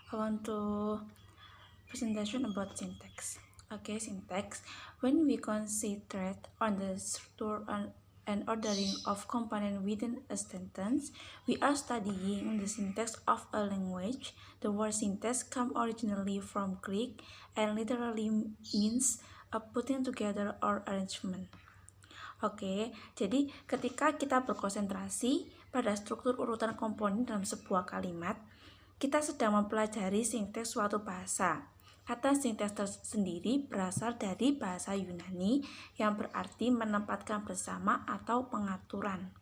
I want to presentation about syntax. Okay, syntax. When we concentrate on the structure and ordering of components within a sentence, we are studying the syntax of a language. The word syntax comes originally from Greek and literally means a putting together or arrangement. Oke, jadi ketika kita berkonsentrasi pada struktur urutan komponen dalam sebuah kalimat, kita sedang mempelajari sinteks suatu bahasa. Kata sinteks tersendiri berasal dari bahasa Yunani yang berarti menempatkan bersama atau pengaturan.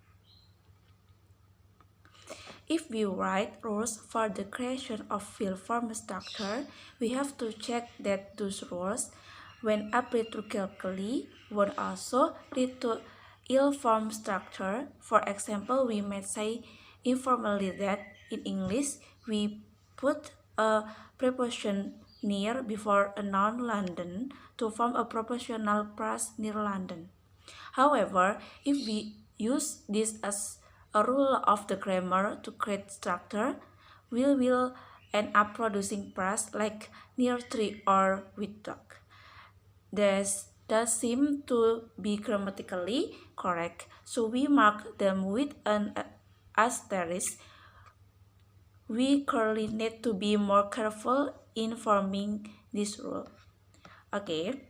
If we write rules for the creation of field form structure, we have to check that those rules, when applied correctly, would also lead to ill-formed structure. For example, we might say informally that in English we put a preposition near before a noun London to form a propositional phrase near London. However, if we use this as a rule of the grammar to create structure, we will end up producing phrase like near tree or with dog. This does seem to be grammatically correct, so we mark them with an asterisk. We currently need to be more careful in forming this rule. Oke.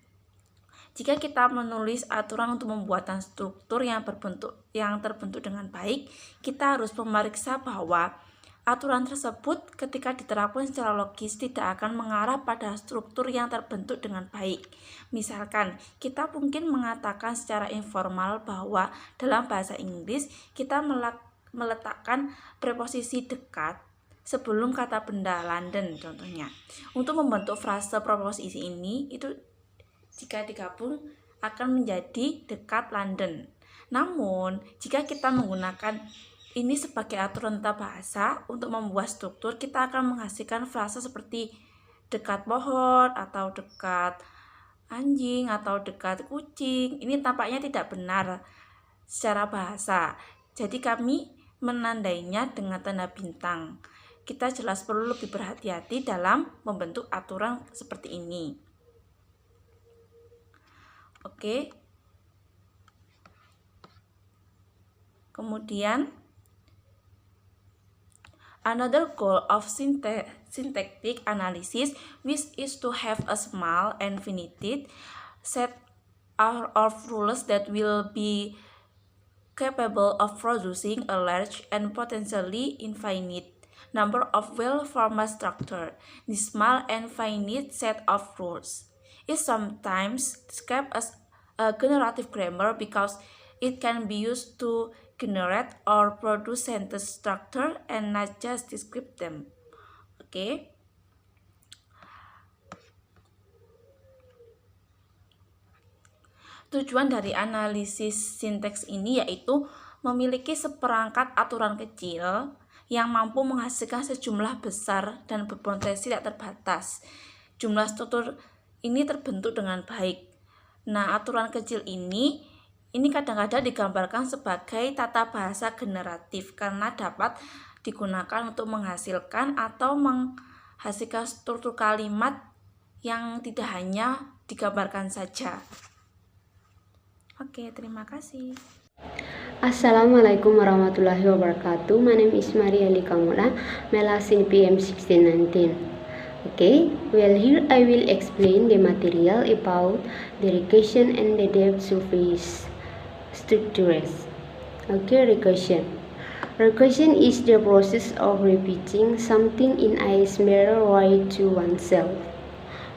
Jika kita menulis aturan untuk pembuatan struktur yang terbentuk dengan baik, kita harus memeriksa bahwa aturan tersebut ketika diterapkan secara logis tidak akan mengarah pada struktur yang terbentuk dengan baik. Misalkan, kita mungkin mengatakan secara informal bahwa dalam bahasa Inggris kita meletakkan preposisi dekat sebelum kata benda London contohnya. Untuk membentuk frase preposisi ini itu jika digabung akan menjadi dekat London. Namun, jika kita menggunakan ini sebagai aturan tata bahasa untuk membuat struktur, kita akan menghasilkan frasa seperti dekat pohon atau dekat anjing atau dekat kucing. Ini tampaknya tidak benar secara bahasa. Jadi kami menandainya dengan tanda bintang. Kita jelas perlu lebih berhati-hati dalam membentuk aturan seperti ini. Oke. Kemudian another goal of syntactic analysis, which is to have a small and finite set of rules that will be capable of producing a large and potentially infinite number of well-formed structures. This small and finite set of rules is sometimes described as a generative grammar because it can be used to generate or produce sentence structure and not just describe them. Oke. Tujuan dari analisis sinteks ini yaitu memiliki seperangkat aturan kecil yang mampu menghasilkan sejumlah besar dan berpotensi tidak terbatas. Jumlah struktur ini terbentuk dengan baik. Nah, aturan kecil ini kadang-kadang digambarkan sebagai tata bahasa generatif karena dapat digunakan untuk menghasilkan atau menghasilkan struktur kalimat yang tidak hanya digambarkan saja. Oke, terima kasih. Assalamualaikum warahmatullahi wabarakatuh. My name is Maria Likamula, Melasin PM 1619. Okay, well, here I will explain the material about the recursion and the depth surface structures. Okay, recursion. Recursion is the process of repeating something in a similar way to oneself.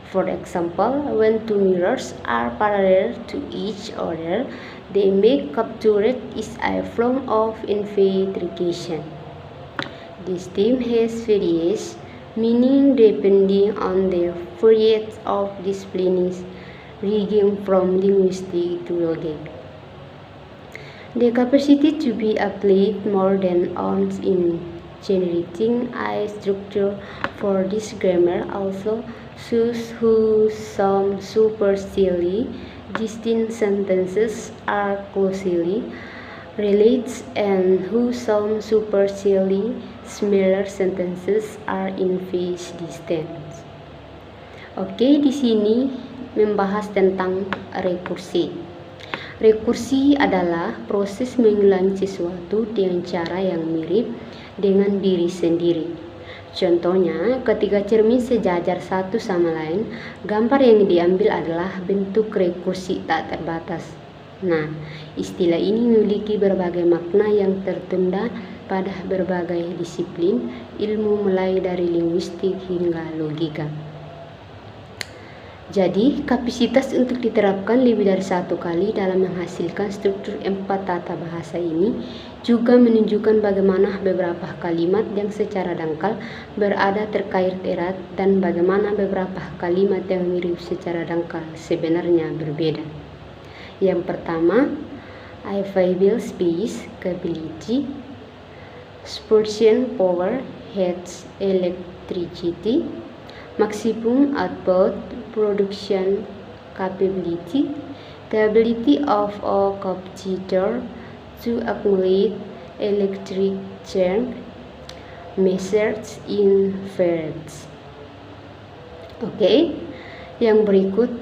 For example, when two mirrors are parallel to each other, the image captured is a form of infinite recursion. This term has various meaning depending on the variety of disciplines ranging from linguistic to logic. The capacity to be applied more than once in generating a structure for this grammar also shows how some superficially distinct sentences are closely relates and who some superficially similar sentences are in phase distance. Oke, di sini membahas tentang rekursi. Rekursi adalah proses mengulangi sesuatu dengan cara yang mirip dengan diri sendiri. Contohnya, ketika cermin sejajar satu sama lain, gambar yang diambil adalah bentuk rekursi tak terbatas. Nah, istilah ini memiliki berbagai makna yang tertunda pada berbagai disiplin ilmu mulai dari linguistik hingga logika. Jadi, kapasitas untuk diterapkan lebih dari satu kali dalam menghasilkan struktur 4 tata bahasa ini juga menunjukkan bagaimana beberapa kalimat yang secara dangkal berada terkait erat dan bagaimana beberapa kalimat yang mirip secara dangkal sebenarnya berbeda. Yang pertama, available space, capability, spursion power, heats electricity, maximum output, production capability, the ability of a computer to accumulate electric charge measured in farad. Oke, yang berikut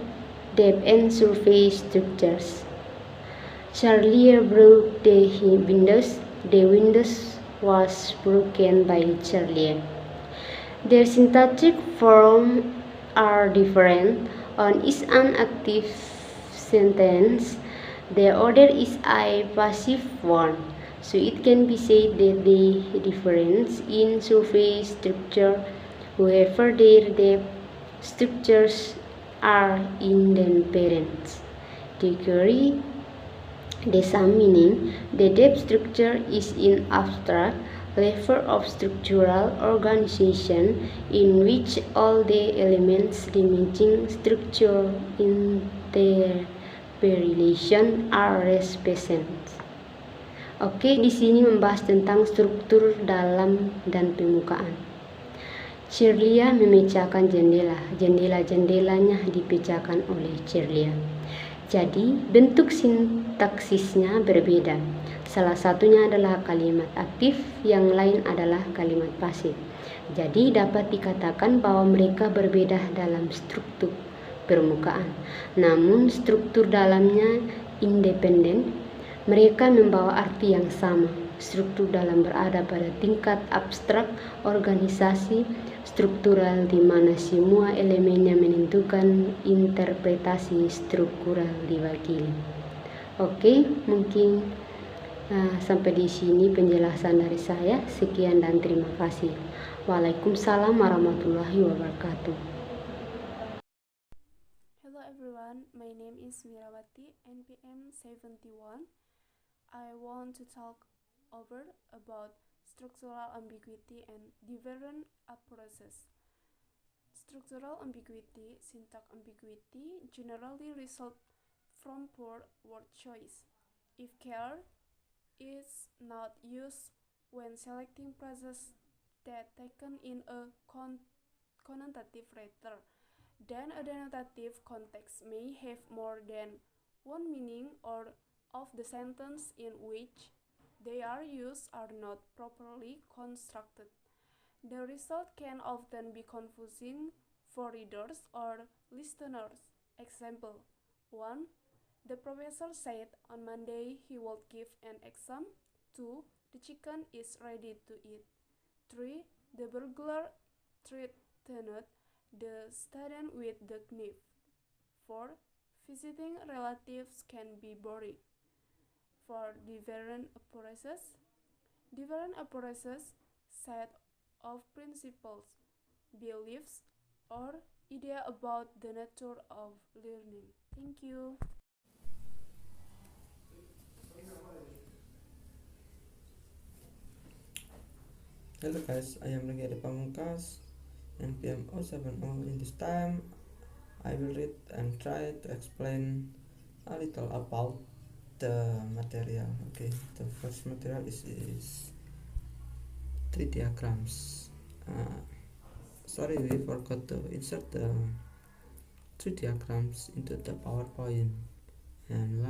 depth and surface structures. Charlie broke the windows. The windows was broken by Charlie. Their syntactic forms are different. One is an active sentence. The other is a passive one. So it can be said that the difference in surface structure, however their depth structures are independent. They carry the same meaning. The depth structure is in abstract level of structural organization in which all the elements limiting structure interrelation are represented. Oke, di sini membahas tentang struktur dalam dan permukaan. Cirlia memecahkan jendela. Jendela-jendelanya dipecahkan oleh Cirlia. Jadi, bentuk sintaksisnya berbeda. Salah satunya adalah kalimat aktif, yang lain adalah kalimat pasif. Jadi, dapat dikatakan bahwa mereka berbeda dalam struktur permukaan. Namun, struktur dalamnya independen. Mereka membawa arti yang sama. Struktur dalam berada pada tingkat abstrak organisasi struktural di mana semua elemennya menentukan interpretasi struktural diwakili. Oke, mungkin sampai di sini penjelasan dari saya. Sekian dan terima kasih. Waalaikumsalam warahmatullahi wabarakatuh. Hello everyone, my name is Mirawati, NPM 71. I want to talk about structural ambiguity and different approaches. Structural ambiguity, syntax ambiguity generally result from poor word choice. If care is not used when selecting phrases that taken in a connotative letter, then a denotative context may have more than one meaning, or of the sentence in which they are used are not properly constructed. The result can often be confusing for readers or listeners. Example 1. The professor said on Monday he would give an exam. 2. The chicken is ready to eat. 3. The burglar threatened the student with the knife. 4. Visiting relatives can be boring. For different approaches set of principles, beliefs, or idea about the nature of learning. Thank you. Hello guys, I am Reggae Pamungkas, NPM 070. In this time, I will read and try to explain a little about the material. Okay, the first material is 3 diagrams. Sorry, we forgot to insert the 3 diagrams into the PowerPoint. And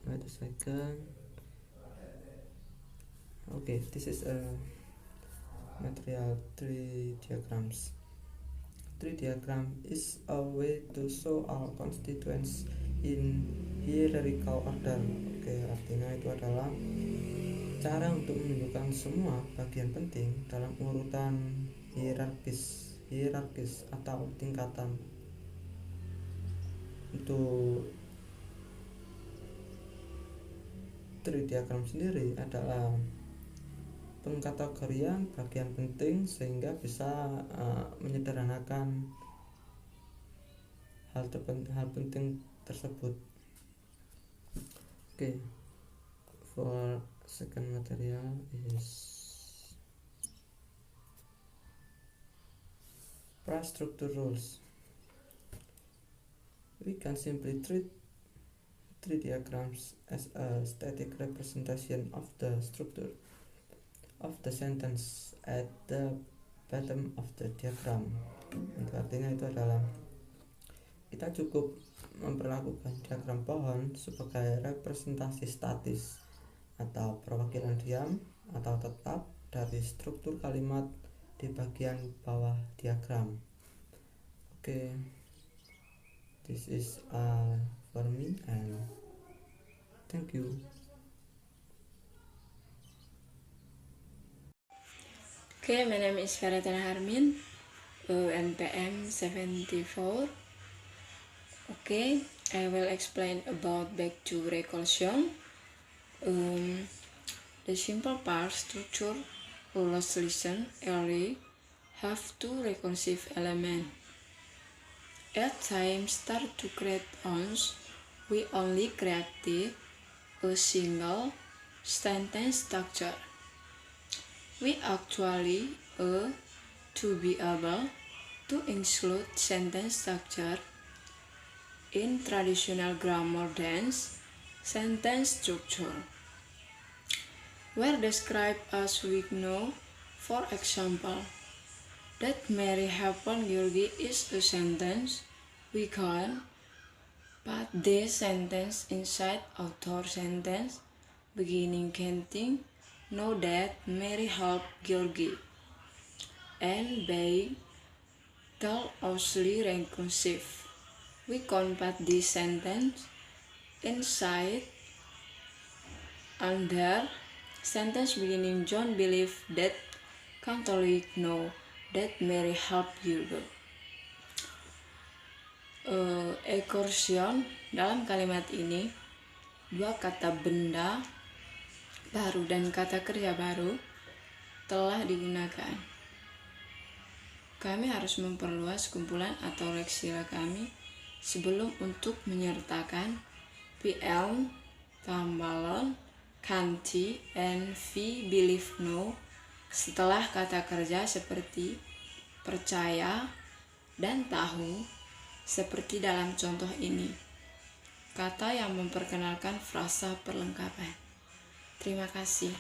wait a second. Okay, this is a material tree diagrams. Tree diagram is a way to show all constituents in hierarchical order. Oke, artinya itu adalah cara untuk menunjukkan semua bagian penting dalam urutan hierarkis atau tingkatan. Untuk tree diagram sendiri adalah pengkategorian bagian penting sehingga bisa menyederhanakan hal penting tersebut. Okay, for second material is price structure rules. We can simply treat tree diagrams as a static representation of the structure of the sentence at the bottom of the diagram. Itu artinya itu adalah kita cukup memperlakukan diagram pohon sebagai representasi statis atau perwakilan diam atau tetap dari struktur kalimat di bagian bawah diagram. Okay, this is all for me and thank you. Okay, my name is Karatana Harmin, NPM 74. Okay, I will explain about back to recursion. The simple part structure let's listen array have two recursive elements. At time start to create ons, we only created a single sentence structure. We actually to be able to include sentence structure in traditional grammar dance sentence structure, where described as we know. For example, that Mary helped Georgie is a sentence. We can put this sentence inside outer sentence beginning canting. Know that Mary helped Georgie, and by tell Oshley recursive. We can put this sentence inside under sentence beginning John believed that Catholic know that Mary helped Georgie. Recursion dalam kalimat ini dua kata benda baru dan kata kerja baru telah digunakan. Kami harus memperluas kumpulan atau leksika kami sebelum untuk menyertakan PL, tambalan, kanti, and V, believe, know setelah kata kerja seperti percaya dan tahu seperti dalam contoh ini. Kata yang memperkenalkan frasa perlengkapan. Terima kasih.